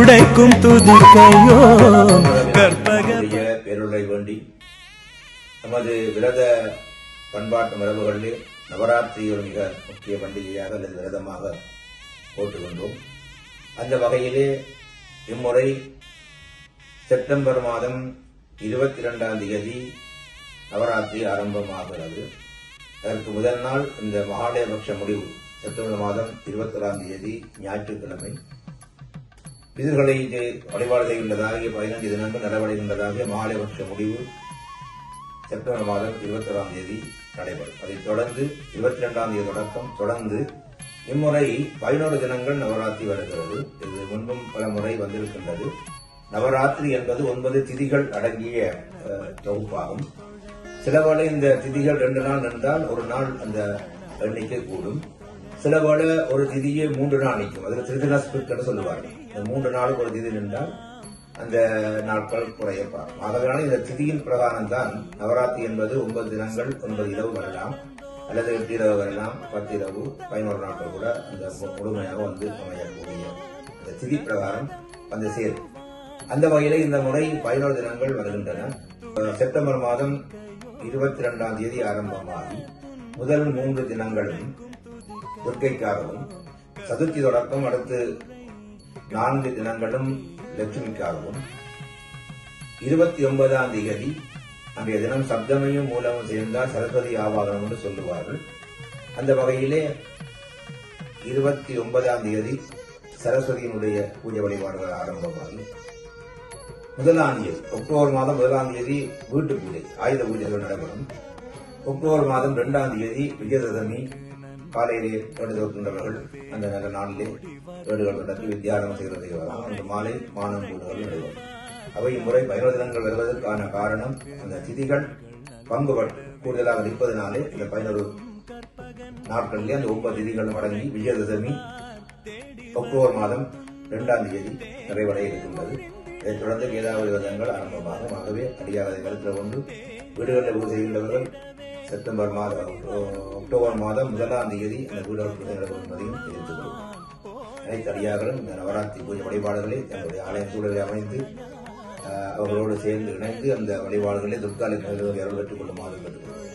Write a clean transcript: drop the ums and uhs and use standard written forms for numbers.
உடைக்கும் துதிக்கையோ பேருளை வேண்டி நமது விரத பண்பாட்டு மரபுகளிலே நவராத்திரி ஒரு மிக முக்கிய பண்டிகையாக அல்லது விரதமாக போட்டுக்கொண்டோம். அந்த வகையிலே இம்முறை செப்டம்பர் மாதம் 22ஆம் தேதி நவராத்திரி ஆரம்பமாகிறது. அதற்கு முதல் நாள் இந்த மகாலயபக்ஷ முடிவு செப்டம்பர் மாதம் 21ஆம் தேதி ஞாயிற்றுக்கிழமை பிதுர்களை வழிபாடு செய்கின்றதாக 15 தினங்கள் நடவடைகின்றதாக மகாலயபக்ஷ முடிவு செப்டம்பர் மாதம் 21ஆம் தேதி நடைபெறும். அதைத் தொடர்ந்து 22ஆம் தேதி தொடர்ந்து இம்முறை 11 தினங்கள் நவராத்திரி வருகிறது. இது முன்பும் பல முறை வந்திருக்கின்றது. நவராத்திரி என்பது 9 திதிகள் அடங்கிய தொகுப்பாகும். சிலவேளை இந்த திதிகள் 2 நாள் நின்றால் ஒரு நாள் அந்த எண்ணிக்கை கூடும். சிலவேளை ஒரு திதியை 3 நாள் நிற்கும். அதில் திருதின ஸ்பிரிட் என்று சொல்லுவார்கள். இந்த 3 நாளுக்கு ஒரு திதி நின்றால் அந்த நாட்கள் குறையப்பாகும். ஆகவே இந்த திதியின் பிரகாரம் தான் நவராத்திரி என்பது 9 தினங்கள் 9 இரவு வரலாம், அல்லது 8 இரவு வரலாம், 10 இரவு, 11 நாட்கள் கூட அந்த முழுமையாக வந்து அமையக்கூடிய இந்த திதி பிரகாரம் வந்து சேரும். அந்த வகையில இந்த முறை 11 தினங்கள் வருகின்றன. செப்டம்பர் மாதம் 22ஆம் தேதி ஆரம்பமாகி முதல் 3 தினங்களும் துர்க்கைக்காகவும், சதுர்த்தி தொடக்கம் அடுத்து 4 தினங்களும் லட்சுமிக்காகவும், 29ஆம் தேதி அன்றைய தினம் சப்தமையும் மூலமும் சேர்ந்தால் சரஸ்வதி ஆவாகனம் என்று சொல்லுவார்கள். அந்த வகையிலே 29ஆம் தேதி சரஸ்வதியினுடைய பூஜை வழிபாடுகள் ஆரம்பமாகி முதலாம் தேதி அக்டோபர் மாதம் 1ஆம் தேதி வீட்டு பூஜை ஆயுத பூஜைகள் நடைபெறும். அக்டோபர் மாதம் 2ஆம் தேதி விஜயதசமி காலையிலே வேண்டு தோற்றுள்ளவர்கள் அந்த நல்ல நாளிலே வேண்டுகள் நடத்தி வித்தியாரம் செய்கிறது வரலாம். அன்று மாலை மானம் கூடுதல் நடைபெறும். அவை இம்முறை 11 தினங்கள் வருவதற்கான காரணம் அந்த திதிகள் பங்குகள் கூடுதலாக இருப்பதனாலே இந்த 11 நாட்களிலே அந்த 9 திதிகளும் அடங்கி விஜயதசமி அக்டோபர் மாதம் 2ஆம் தேதி நிறைவடைய இருக்கின்றது. இதைத் தொடர்ந்து ஏதாவது விரதங்கள் ஆரம்பமாகும். ஆகவே அடியாக அதை கருத்தில் கொண்டு வீடுகளில் பூஜை செய்கின்றவர்கள் செப்டம்பர் மாதம் அக்டோபர் மாதம் 1ஆம் தேதி அந்த வீடுகள் பூஜை நடைபெறும் என்பதையும் தெரிவித்துக் கொள்வோம். அனைத்து அடியார்களும் இந்த நவராத்திரி பூஜை வழிபாடுகளை தங்களுடைய ஆலய சூழலை அமைந்து அவர்களோடு சேர்ந்து இணைந்து அந்த வழிபாடுகளை துர்காலை அருள் பெற்றுக் கொள்ளுமாறு கேட்டுக்கொள்கிறோம்.